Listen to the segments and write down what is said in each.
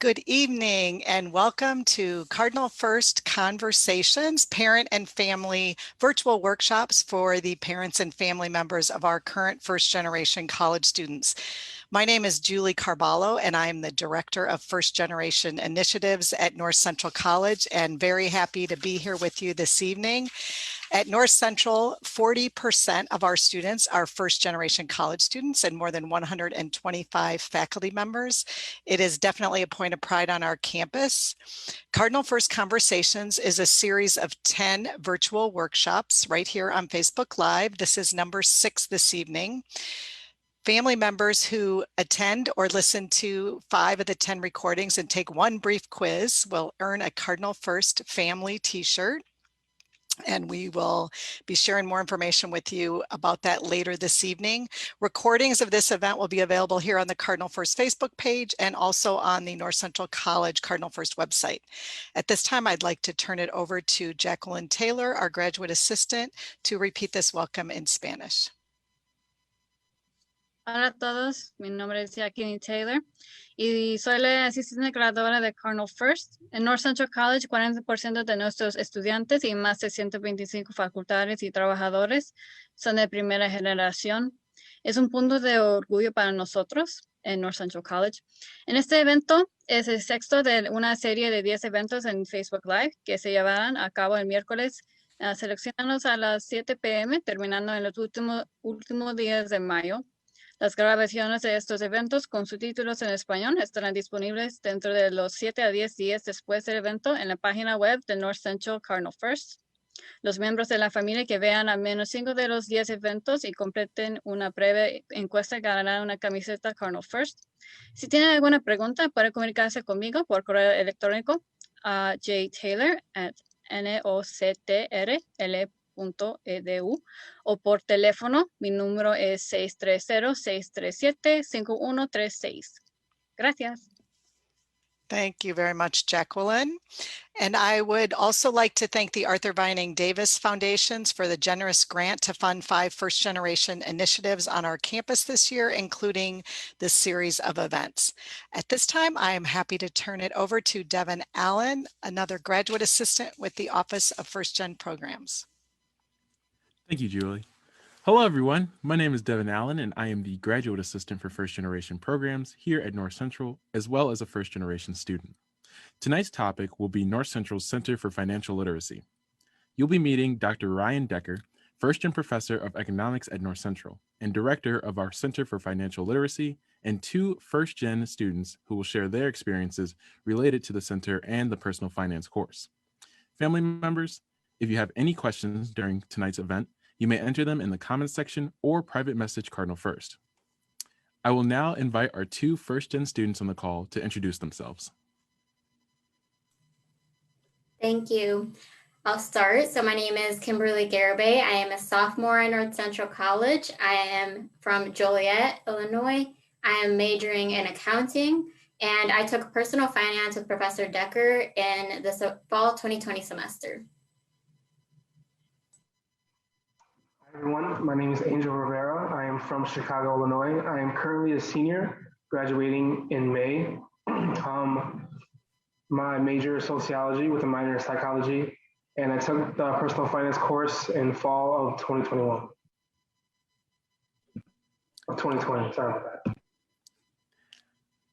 Good evening and welcome to Cardinal First Conversations, parent and family virtual workshops for the parents and family members of our current first generation college students. My name is Julie Carballo and I'm the Director of First Generation Initiatives at North Central College and very happy to be here with you this evening. At North Central, 40% of our students are first generation college students and more than 125 faculty members. It is definitely a point of pride on our campus. Cardinal First Conversations is a series of 10 virtual workshops right here on Facebook Live. This is number 6 this evening. Family members who attend or listen to 5 of the 10 recordings and take one brief quiz will earn a Cardinal First family t-shirt. And we will be sharing more information with you about that later this evening. Recordings of this event will be available here on the Cardinal First Facebook page and also on the North Central College Cardinal First website. At this time, I'd like to turn it over to Jacqueline Taylor, our graduate assistant, to repeat this welcome in Spanish. Hola a todos, mi nombre es Jacqueline Taylor y soy la asistente graduada de Cardinal First. En North Central College, 40% de nuestros estudiantes y más de 125 facultades y trabajadores son de primera generación. Es un punto de orgullo para nosotros en North Central College. En este evento es el sexto de una serie de 10 eventos en Facebook Live que se llevarán a cabo el miércoles, seleccionados a las 7 p.m., terminando en los últimos días de mayo. Las grabaciones de estos eventos con subtítulos en español estarán disponibles dentro de los 7 a 10 días después del evento en la página web de North Central Cardinal First. Los miembros de la familia que vean al menos 5 de los 10 eventos y completen una breve encuesta ganarán una camiseta Cardinal First. Si tienen alguna pregunta, pueden comunicarse conmigo por correo electrónico a jtaylor@noctrl.edu o por teléfono. Mi número es 630-637-5136. Gracias. Thank you very much, Jacqueline. And I would also like to thank the Arthur Vining Davis Foundations for the generous grant to fund 5 first-generation initiatives on our campus this year, including this series of events. At this time, I am happy to turn it over to Devin Allen, another graduate assistant with the Office of First Gen Programs. Thank you, Julie. Hello, everyone. My name is Devin Allen, and I am the Graduate Assistant for First Generation Programs here at North Central, as well as a First Generation student. Tonight's topic will be North Central's Center for Financial Literacy. You'll be meeting Dr. Ryan Decker, First Gen Professor of Economics at North Central, and Director of our Center for Financial Literacy, and 2 First Gen students who will share their experiences related to the center and the personal finance course. Family members, if you have any questions during tonight's event, you may enter them in the comments section or private message Cardinal First. I will now invite our 2 First Gen students on the call to introduce themselves. Thank you. I'll start. So my name is Kimberly Garibay. I am a sophomore at North Central College. I am from Joliet, Illinois. I am majoring in accounting, and I took personal finance with Professor Decker in the fall 2020 semester. Everyone, my name is Angel Rivera. I am from Chicago, Illinois. I am currently a senior, graduating in May. My major is sociology with a minor in psychology, and I took the personal finance course in fall of 2021. Of 2020, sorry about that.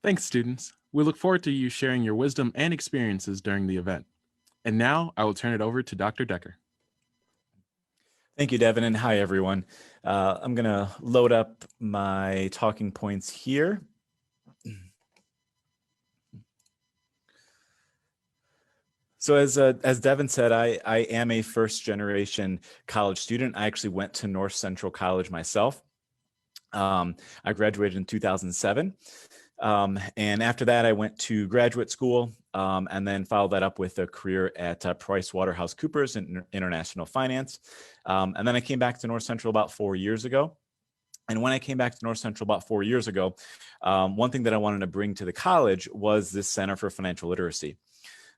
Thanks, students. We look forward to you sharing your wisdom and experiences during the event. And now I will turn it over to Dr. Decker. Thank you, Devin, and hi, everyone. I'm going to load up my talking points here. So as Devin said, I am a first-generation college student. I actually went to North Central College myself. I graduated in 2007. And after that, I went to graduate school and then followed that up with a career at PricewaterhouseCoopers in international finance. And then I came back to North Central about 4 years ago. And when I came back to North Central about 4 years ago, one thing that I wanted to bring to the college was this Center for Financial Literacy.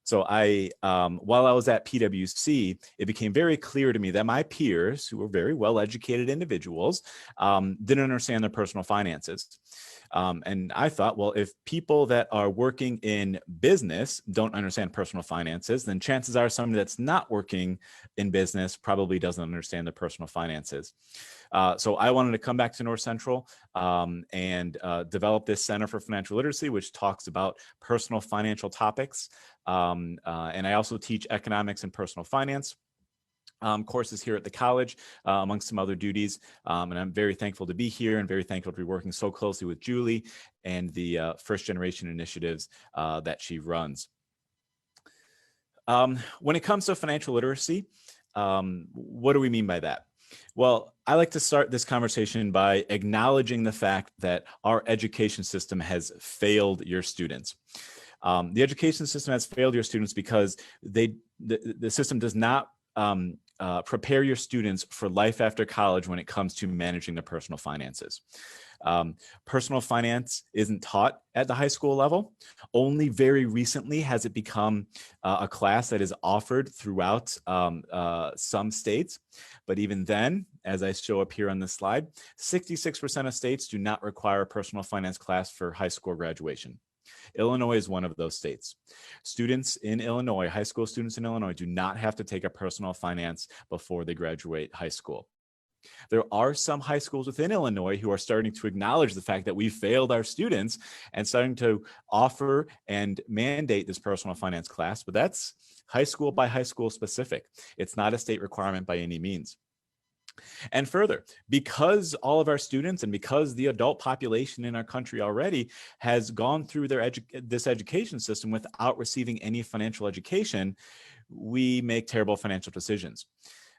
So while I was at PwC, it became very clear to me that my peers, who were very well-educated individuals, didn't understand their personal finances. And I thought, well, if people that are working in business don't understand personal finances, then chances are somebody that's not working in business probably doesn't understand the personal finances. So I wanted to come back to North Central and develop this Center for Financial Literacy, which talks about personal financial topics. And I also teach economics and personal finance courses here at the college, amongst some other duties. And I'm very thankful to be here and very thankful to be working so closely with Julie and the first generation initiatives that she runs. When it comes to financial literacy, what do we mean by that? Well, I like to start this conversation by acknowledging the fact that our education system has failed your students. The education system has failed your students because the system does not prepare your students for life after college when it comes to managing their personal finances. Personal finance isn't taught at the high school level. Only very recently has it become a class that is offered throughout some states. But even then, as I show up here on this slide, 66% of states do not require a personal finance class for high school graduation. Illinois is one of those states. Students in Illinois, high school students in Illinois, do not have to take a personal finance before they graduate high school. There are some high schools within Illinois who are starting to acknowledge the fact that we failed our students and starting to offer and mandate this personal finance class, but that's high school by high school specific. It's not a state requirement by any means. And further, because all of our students and because the adult population in our country already has gone through this education system without receiving any financial education, we make terrible financial decisions.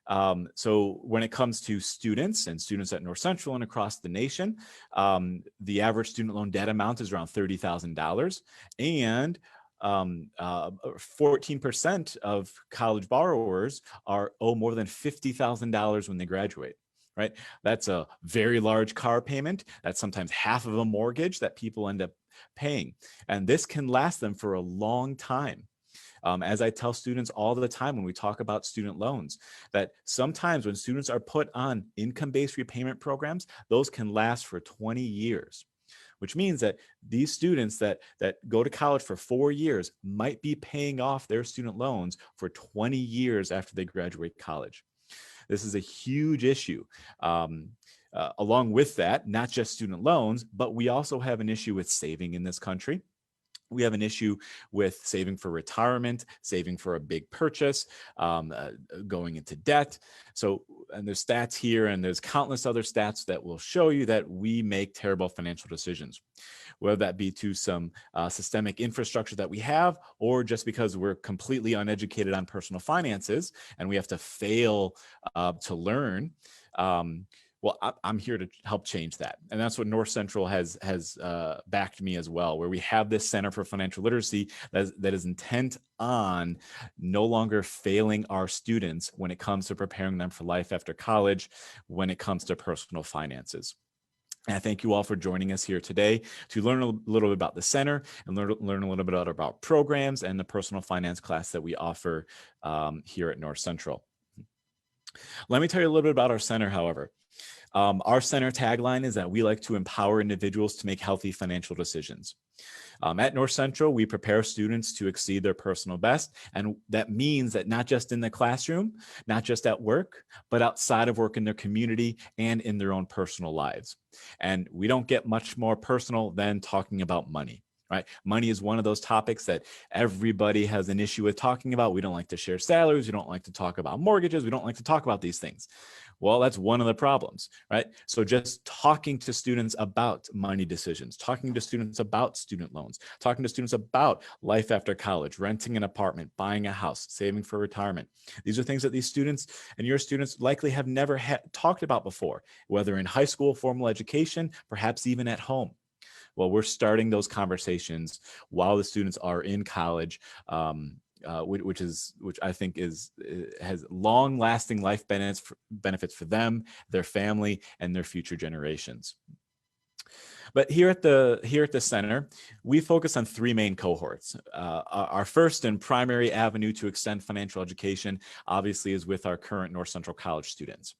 So when it comes to students and students at North Central and across the nation, the average student loan debt amount is around $30,000, and 14% of college borrowers owe more than $50,000 when they graduate, right? That's a very large car payment. That's sometimes half of a mortgage that people end up paying. And this can last them for a long time. As I tell students all the time when we talk about student loans, that sometimes when students are put on income-based repayment programs, those can last for 20 years. Which means that these students that go to college for 4 years might be paying off their student loans for 20 years after they graduate college. This is a huge issue. Along with that, not just student loans, but we also have an issue with saving in this country. We have an issue with saving for retirement, saving for a big purchase, going into debt. So, and there's stats here and there's countless other stats that will show you that we make terrible financial decisions, whether that be to some systemic infrastructure that we have, or just because we're completely uneducated on personal finances and we have to fail to learn. Well, I'm here to help change that. And that's what North Central has backed me as well, where we have this Center for Financial Literacy that is intent on no longer failing our students when it comes to preparing them for life after college, when it comes to personal finances. And I thank you all for joining us here today to learn a little bit about the center and learn a little bit about programs and the personal finance class that we offer here at North Central. Let me tell you a little bit about our center, however. Our center tagline is that we like to empower individuals to make healthy financial decisions. At North Central, we prepare students to exceed their personal best. And that means that not just in the classroom, not just at work, but outside of work in their community and in their own personal lives. And we don't get much more personal than talking about money. Right? Money is one of those topics that everybody has an issue with talking about. We don't like to share salaries. We don't like to talk about mortgages. We don't like to talk about these things. Well, that's one of the problems, right? So just talking to students about money decisions, talking to students about student loans, talking to students about life after college, renting an apartment, buying a house, saving for retirement. These are things that these students and your students likely have never talked about before, whether in high school, formal education, perhaps even at home. Well, we're starting those conversations while the students are in college, which I think has long-lasting life benefits for them, their family, and their future generations. But here at the center, we focus on three main cohorts. Our first and primary avenue to extend financial education, obviously, is with our current North Central College students.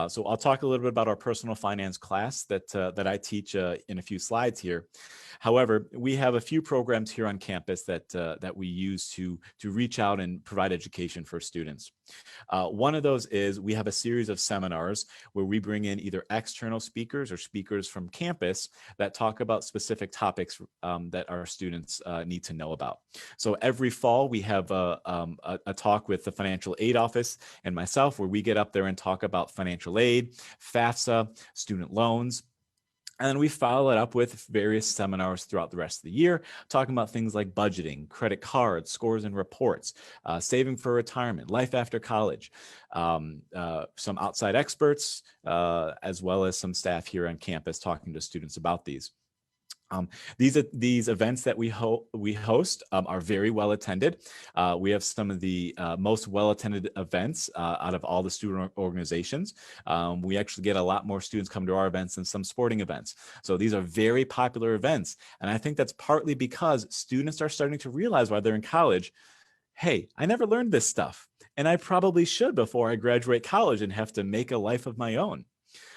So I'll talk a little bit about our personal finance class that I teach in a few slides here. However, we have a few programs here on campus that we use to reach out and provide education for students. One of those is we have a series of seminars where we bring in either external speakers or speakers from campus that talk about specific topics that our students need to know about. So every fall we have a talk with the Financial Aid Office and myself where we get up there and talk about financial aid, FAFSA, student loans. And then we follow it up with various seminars throughout the rest of the year, talking about things like budgeting, credit cards, scores and reports, saving for retirement, life after college, some outside experts, as well as some staff here on campus talking to students about these. These events that we host are very well attended. We have some of the most well attended events out of all the student organizations. We actually get a lot more students come to our events than some sporting events. So these are very popular events. And I think that's partly because students are starting to realize while they're in college, hey, I never learned this stuff. And I probably should before I graduate college and have to make a life of my own.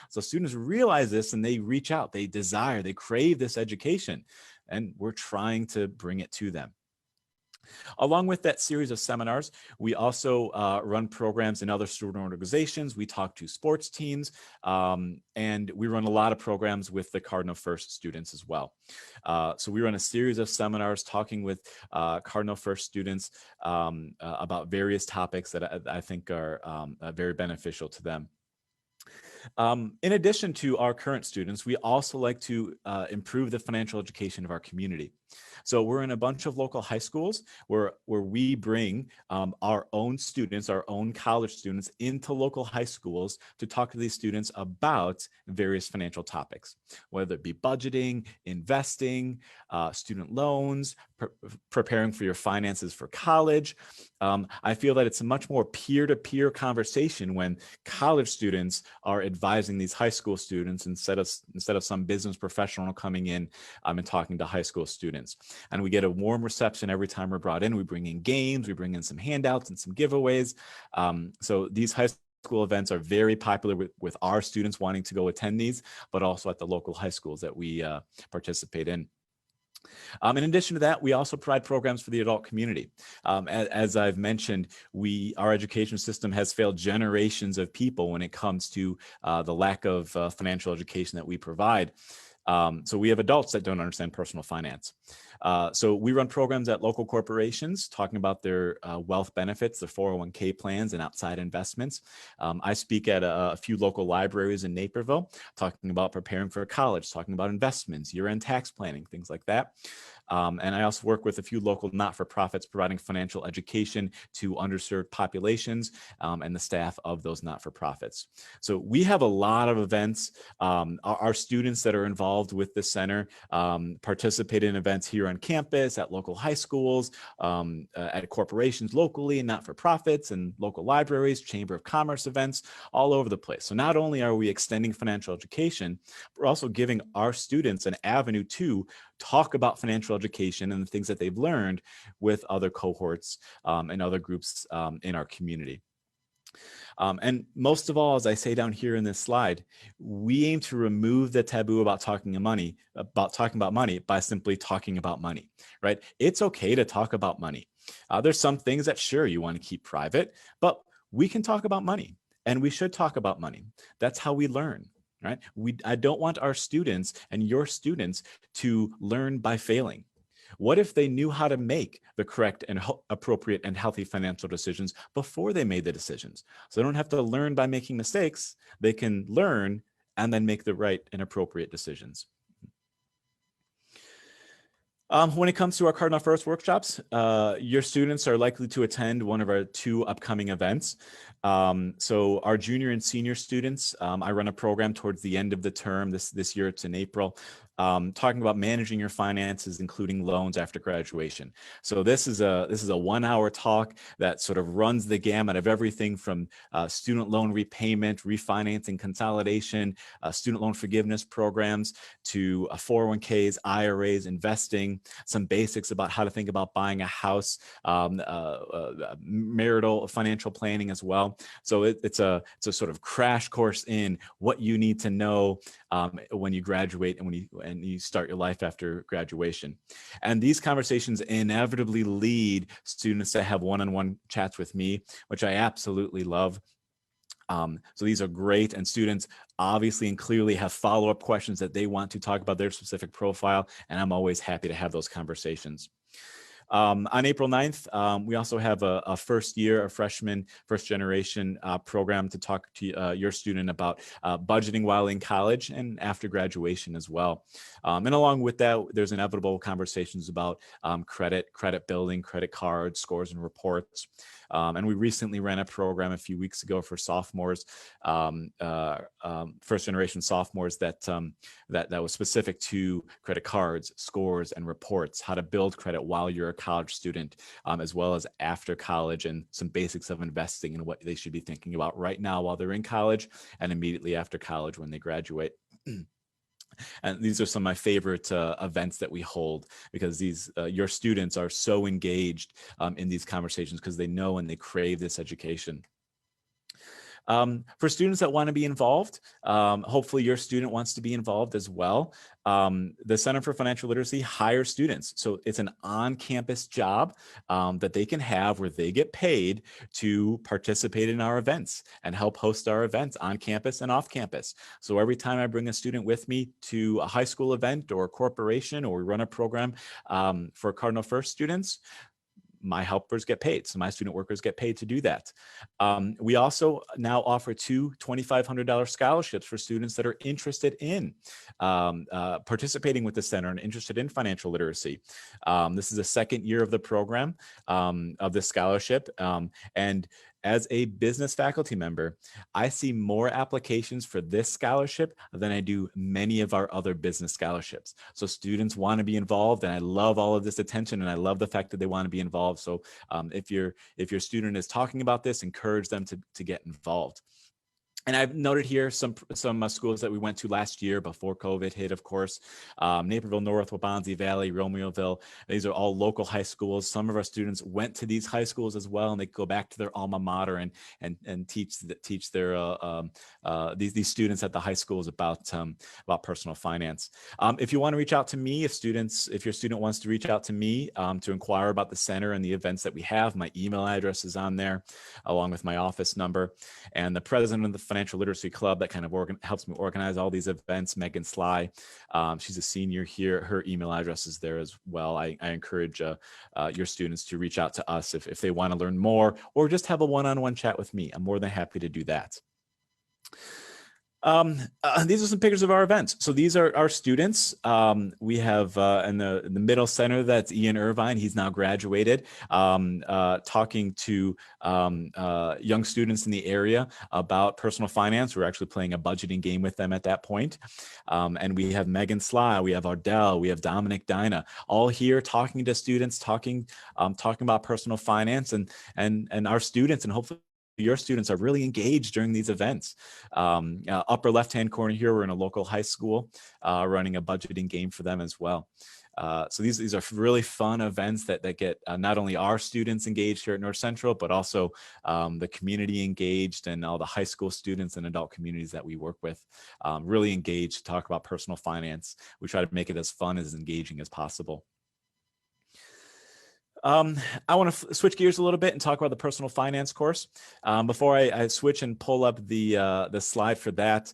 So students realize this and they reach out, they desire, they crave this education, and we're trying to bring it to them. Along with that series of seminars, we also run programs in other student organizations. We talk to sports teams, and we run a lot of programs with the Cardinal First students as well. So we run a series of seminars talking with Cardinal First students about various topics that I think are very beneficial to them. In addition to our current students, we also like to improve the financial education of our community. So we're in a bunch of local high schools where we bring our own students, our own college students into local high schools to talk to these students about various financial topics, whether it be budgeting, investing, student loans, preparing for your finances for college. I feel that it's a much more peer-to-peer conversation when college students are advising these high school students instead of some business professional coming in and talking to high school students. And we get a warm reception every time we're brought in. We bring in games, we bring in some handouts and some giveaways. So these high school events are very popular with our students wanting to go attend these, but also at the local high schools that we participate in. In addition to that, we also provide programs for the adult community. As I've mentioned, our education system has failed generations of people when it comes to the lack of financial education that we provide. So we have adults that don't understand personal finance. So we run programs at local corporations talking about their wealth benefits, their 401k plans and outside investments. I speak at a few local libraries in Naperville, talking about preparing for college, talking about investments, year-end tax planning, things like that. And I also work with a few local not-for-profits providing financial education to underserved populations and the staff of those not-for-profits. So we have a lot of events. Our students that are involved with the center participate in events here on campus, at local high schools, at corporations locally, and not-for-profits and local libraries, Chamber of Commerce events, all over the place. So not only are we extending financial education, we're also giving our students an avenue to talk about financial education and the things that they've learned with other cohorts and other groups in our community. And most of all, as I say down here in this slide, we aim to remove the taboo about talking about money by simply talking about money, right? It's okay to talk about money. There's some things that sure you want to keep private, but we can talk about money and we should talk about money. That's how we learn. Right? I don't want our students and your students to learn by failing. What if they knew how to make the correct and appropriate and healthy financial decisions before they made the decisions? So they don't have to learn by making mistakes. They can learn and then make the right and appropriate decisions. When it comes to our Cardinal First workshops, your students are likely to attend one of our 2 upcoming events. So our junior and senior students, I run a program towards the end of the term. This year it's in April. talking about managing your finances, including loans after graduation. So this is a 1-hour talk that sort of runs the gamut of everything from student loan repayment, refinancing, consolidation, student loan forgiveness programs, to 401ks, IRAs, investing, some basics about how to think about buying a house, marital financial planning as well. So it's a sort of crash course in what you need to know when you graduate and when you start your life after graduation. And these conversations inevitably lead students to have one-on-one chats with me, which I absolutely love. So these are great, and students obviously and clearly have follow-up questions that they want to talk about their specific profile, and I'm always happy to have those conversations. On April 9th, we also have a freshman, first generation program to talk to your student about budgeting while in college and after graduation as well. And along with that, there's inevitable conversations about credit building, credit cards, scores, and reports. And we recently ran a program a few weeks ago for sophomores, first generation sophomores that was specific to credit cards, scores, and reports, how to build credit while you're a college student, as well as after college, and some basics of investing and what they should be thinking about right now while they're in college and immediately after college when they graduate. And these are some of my favorite events that we hold, because these your students are so engaged in these conversations because they know and they crave this education. For students that want to be involved, hopefully your student wants to be involved as well. The Center for Financial Literacy hires students. So it's an on-campus job that they can have where they get paid to participate in our events and help host our events on campus and off campus. So every time I bring a student with me to a high school event or a corporation, or we run a program for Cardinal First students, my helpers get paid. So my student workers get paid to do that. We also now offer 2 $2,500 scholarships for students that are interested in participating with the center and interested in financial literacy. This is the second year of the program, of this scholarship. And as a business faculty member, I see more applications for this scholarship than I do many of our other business scholarships. So students want to be involved, and I love all of this attention, and I love the fact that they want to be involved. So if your student is talking about this, encourage them to get involved. And I've noted here some schools that we went to last year before COVID hit, of course. Naperville North, Waubonsie Valley, Romeoville. These are all local high schools. Some of our students went to these high schools as well, and they go back to their alma mater and teach their these students at the high schools about personal finance. If you want to reach out to me, if your student wants to reach out to me to inquire about the center and the events that we have, my email address is on there, along with my office number. And the president of the Financial Literacy Club that kind of helps me organize all these events, Megan Sly. She's a senior here. Her email address is there as well. I encourage your students to reach out to us if they want to learn more, or just have a one-on-one chat with me. I'm more than happy to do that. These are some pictures of our events. So these are our students. We have in the middle center, that's Ian Irvine. He's now graduated, talking to young students in the area about personal finance. We're actually playing a budgeting game with them at that point. And we have Megan Sly, we have Ardell, we have Dominic Dyna, all here talking to students, talking about personal finance, and our students, and hopefully your students are really engaged during these events. Upper left-hand corner here, we're in a local high school running a budgeting game for them as well. So these are really fun events that get not only our students engaged here at North Central, but also the community engaged, and all the high school students and adult communities that we work with really engaged to talk about personal finance. We try to make it as fun, as engaging as possible. I want to switch gears a little bit and talk about the personal finance course. Before I switch and pull up the slide for that,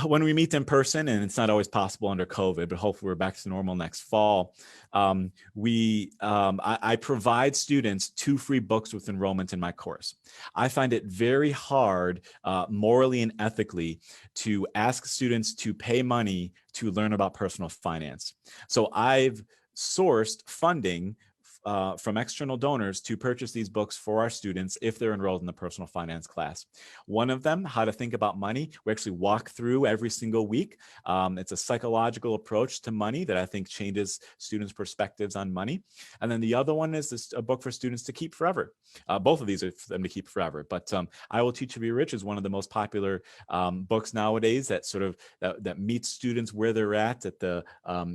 when we meet in person, and it's not always possible under COVID, but hopefully we're back to normal next fall, I provide students 2 free books with enrollment in my course. I find it very hard, morally and ethically, to ask students to pay money to learn about personal finance. So I've sourced funding from external donors to purchase these books for our students if they're enrolled in the personal finance class. One of them, How to Think About Money, we actually walk through every single week. It's a psychological approach to money that I think changes students' perspectives on money. And then the other one is a book for students to keep forever. Both of these are for them to keep forever. But I Will Teach You to Be Rich is one of the most popular books nowadays that sort of that meets students where they're at the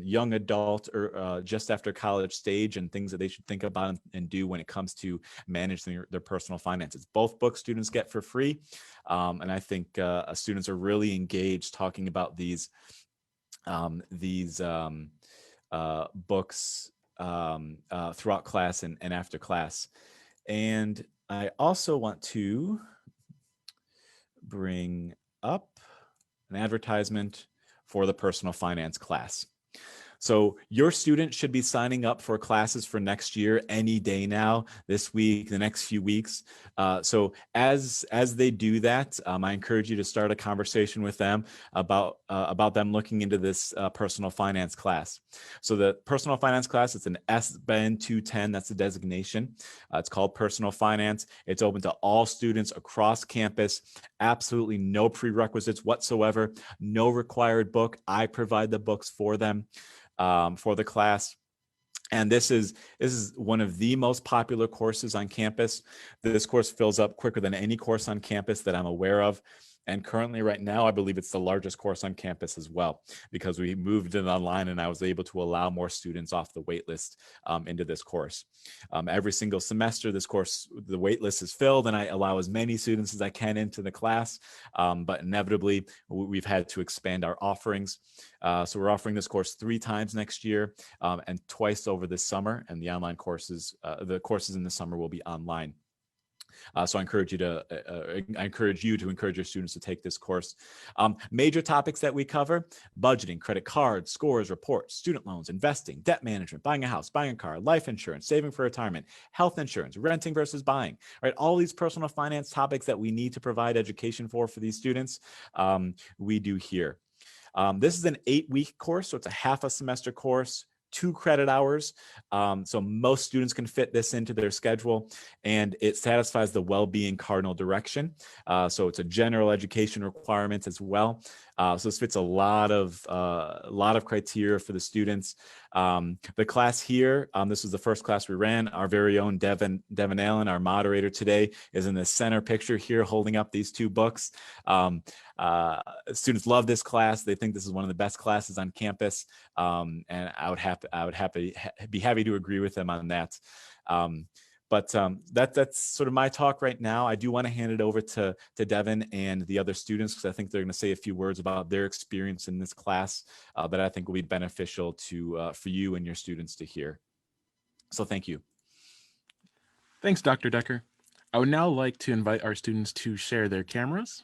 young adult or just after college stage, and things that they should think about and do when it comes to managing their personal finances. Both books students get for free. And I think students are really engaged talking about these books throughout class and after class. And I also want to bring up an advertisement for the personal finance class. So your student should be signing up for classes for next year any day now, this week, the next few weeks. So as they do that, I encourage you to start a conversation with them about them looking into this personal finance class. So the personal finance class, it's an SBEN 210, that's the designation. It's called Personal Finance. It's open to all students across campus, absolutely no prerequisites whatsoever, no required book. I provide the books for them. For the class. And this is one of the most popular courses on campus. This course fills up quicker than any course on campus that I'm aware of. And currently right now, I believe it's the largest course on campus as well, because we moved it online and I was able to allow more students off the wait list into this course. Every single semester, this course, the wait list is filled and I allow as many students as I can into the class. But inevitably, we've had to expand our offerings. So we're offering this course 3 times next year and twice over this summer. And the online courses, the courses in the summer will be online. So I encourage you to encourage your students to take this course. Major topics that we cover: budgeting, credit cards, scores, reports, student loans, investing, debt management, buying a house, buying a car, life insurance, saving for retirement, health insurance, renting versus buying, right? All these personal finance topics that we need to provide education for these students, we do here. This is an 8-week course, so it's a half a semester course, 2 credit hours. So most students can fit this into their schedule, and it satisfies the well-being cardinal direction. So it's a general education requirement as well. So this fits a lot of criteria for the students. The class here, this was the first class we ran. Our very own Devin Allen, our moderator today, is in the center picture here holding up these 2 books. Students love this class. They think this is one of the best classes on campus. And I would be happy to agree with them on that. But that's sort of my talk right now. I do want to hand it over to Devin and the other students, because I think they're going to say a few words about their experience in this class that I think will be beneficial for you and your students to hear. So thank you. Thanks, Dr. Decker. I would now like to invite our students to share their cameras.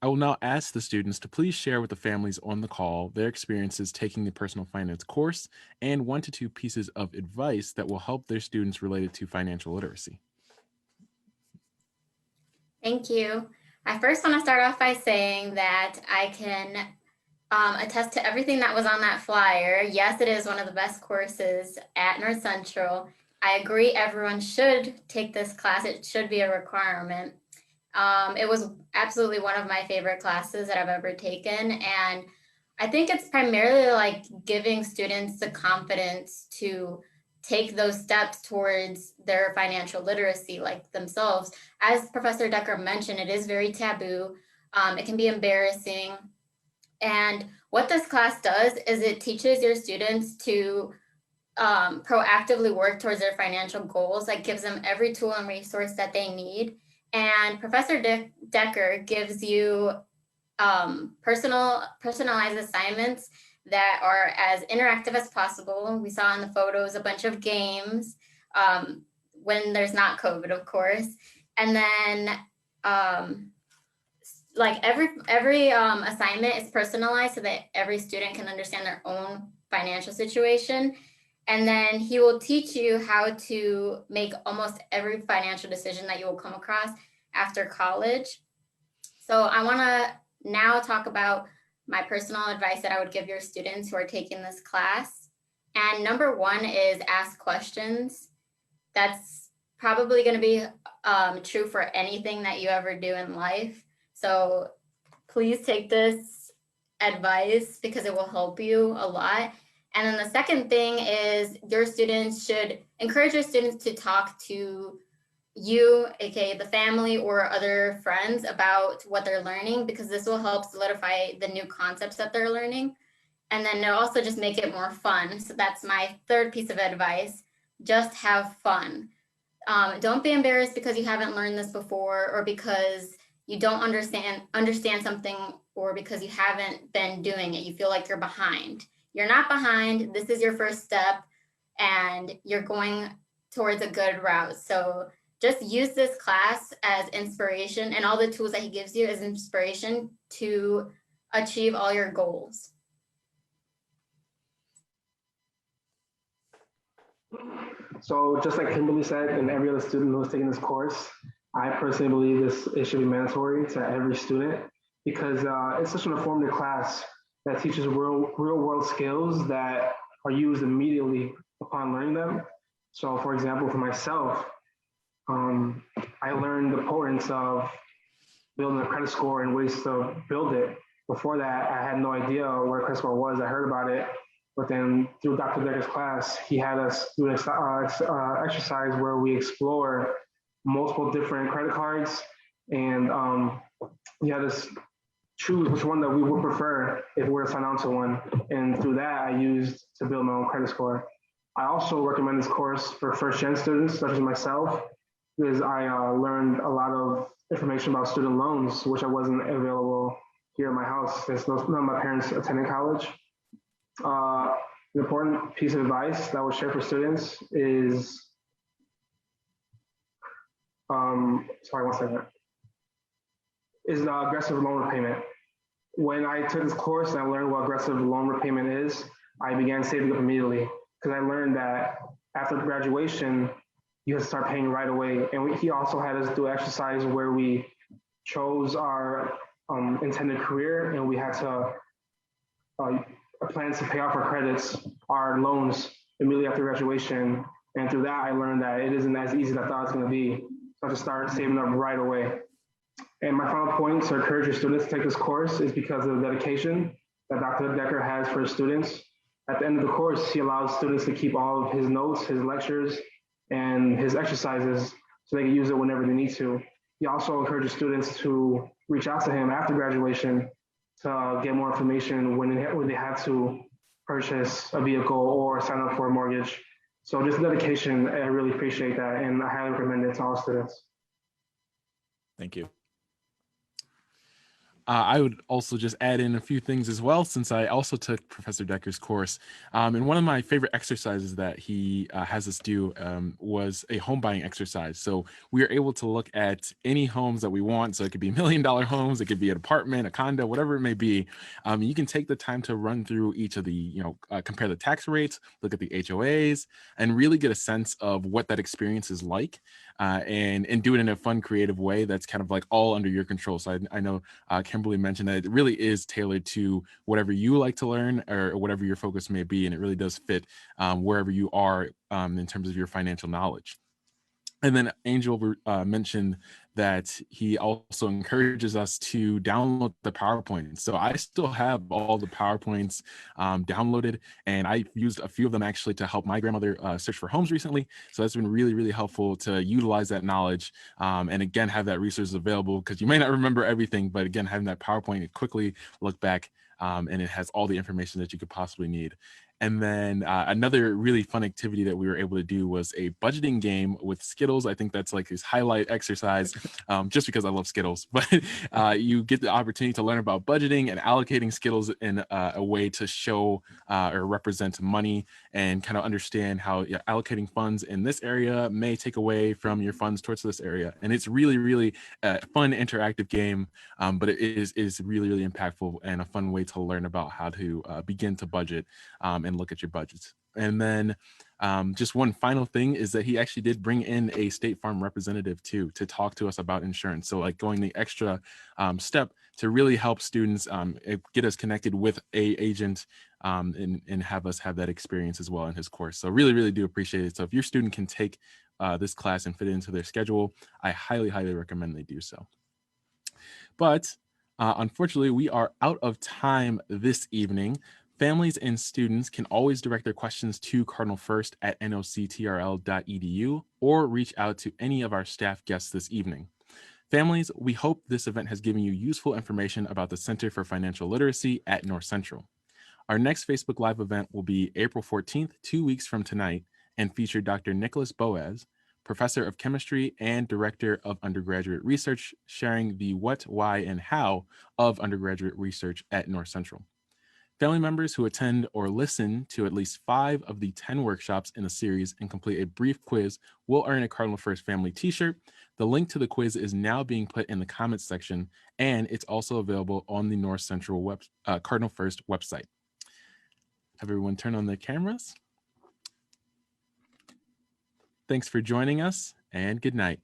I will now ask the students to please share with the families on the call their experiences taking the personal finance course and 1 to 2 pieces of advice that will help their students related to financial literacy. Thank you. I first want to start off by saying that I can attest to everything that was on that flyer. Yes, it is one of the best courses at North Central. I agree everyone should take this class. It should be a requirement. It was absolutely one of my favorite classes that I've ever taken. And I think it's primarily like giving students the confidence to take those steps towards their financial literacy, like themselves. As Professor Decker mentioned, it is very taboo. It can be embarrassing. And what this class does is it teaches your students to proactively work towards their financial goals. Like, gives them every tool and resource that they need. And Professor Decker gives you personalized assignments that are as interactive as possible. We saw in the photos a bunch of games when there's not COVID, of course. And then like every assignment is personalized so that every student can understand their own financial situation. And then he will teach you how to make almost every financial decision that you will come across after college. So I want to now talk about my personal advice that I would give your students who are taking this class. And number one is ask questions. That's probably going to be true for anything that you ever do in life. So please take this advice because it will help you a lot. And then the second thing is your students should encourage your students to talk to you, aka the family or other friends, about what they're learning, because this will help solidify the new concepts that they're learning. And then it'll also just make it more fun. So that's my third piece of advice. Just have fun. Don't be embarrassed because you haven't learned this before, or because you don't understand something, or because you haven't been doing it. You feel like you're behind. You're not behind. This is your first step and you're going towards a good route. So just use this class as inspiration, and all the tools that he gives you as inspiration to achieve all your goals. So just like Kimberly said, and every other student who is taking this course, I personally believe it should be mandatory to every student, because it's such an informative class that teaches real world skills that are used immediately upon learning them. So for example, for myself, I learned the importance of building a credit score and ways to build it. Before that, I had no idea what a credit score was. I heard about it, but then through Dr. Decker's class, he had us do an exercise where we explore multiple different credit cards, and he had us choose which one that we would prefer if we were to sign on to one. And through that, I used to build my own credit score. I also recommend this course for first-gen students, such as myself, because I learned a lot of information about student loans, which I wasn't available here in my house, since none of my parents attended college. An important piece of advice that I would share for students is, is aggressive loan repayment. When I took this course and I learned what aggressive loan repayment is, I began saving up immediately, because I learned that after graduation, you have to start paying right away. And he also had us do an exercise where we chose our intended career, and we had to plan to pay off our credits, our loans, immediately after graduation. And through that, I learned that it isn't as easy as I thought it was going to be. So I have to start saving up right away. And my final point to encourage your students to take this course is because of the dedication that Dr. Decker has for his students. At the end of the course, he allows students to keep all of his notes, his lectures, and his exercises so they can use it whenever they need to. He also encourages students to reach out to him after graduation to get more information when they have to purchase a vehicle or sign up for a mortgage. So just dedication, I really appreciate that, and I highly recommend it to all students. Thank you. I would also just add in a few things as well, since I also took Professor Decker's course. And one of my favorite exercises that he has us do was a home buying exercise. So we are able to look at any homes that we want. So it could be $1 million homes, it could be an apartment, a condo, whatever it may be. You can take the time to run through each of the, compare the tax rates, look at the HOAs, and really get a sense of what that experience is like. And do it in a fun, creative way that's kind of like all under your control. So I know Kimberly mentioned that it really is tailored to whatever you like to learn or whatever your focus may be, and it really does fit wherever you are in terms of your financial knowledge. And then Angel mentioned that he also encourages us to download the PowerPoint. So I still have all the PowerPoints downloaded, and I used a few of them actually to help my grandmother search for homes recently. So that's been really, really helpful to utilize that knowledge and again, have that resource available, because you may not remember everything, but again, having that PowerPoint, you quickly look back and it has all the information that you could possibly need. And then another really fun activity that we were able to do was a budgeting game with Skittles. I think that's like his highlight exercise, just because I love Skittles. But you get the opportunity to learn about budgeting and allocating Skittles in a way to show or represent money, and kind of understand how allocating funds in this area may take away from your funds towards this area. And it's really, really a fun, interactive game, but it is really, really impactful and a fun way to learn about how to begin to budget and look at your budgets. And then just one final thing is that he actually did bring in a State Farm representative too, to talk to us about insurance. So like going the extra step to really help students get us connected with a agent and have us have that experience as well in his course. So really, really do appreciate it. So if your student can take this class and fit it into their schedule, I highly, highly recommend they do so. But unfortunately, we are out of time this evening. Families and students can always direct their questions to Cardinal First at noctrl.edu or reach out to any of our staff guests this evening. Families, we hope this event has given you useful information about the Center for Financial Literacy at North Central. Our next Facebook Live event will be April 14th, 2 weeks from tonight, and feature Dr. Nicholas Boaz, Professor of Chemistry and Director of Undergraduate Research, sharing the what, why, and how of undergraduate research at North Central. Family members who attend or listen to at least 5 of the 10 workshops in the series and complete a brief quiz will earn a Cardinal First Family t-shirt. The link to the quiz is now being put in the comments section, and it's also available on the North Central Cardinal First website. Have everyone turn on their cameras. Thanks for joining us, and good night.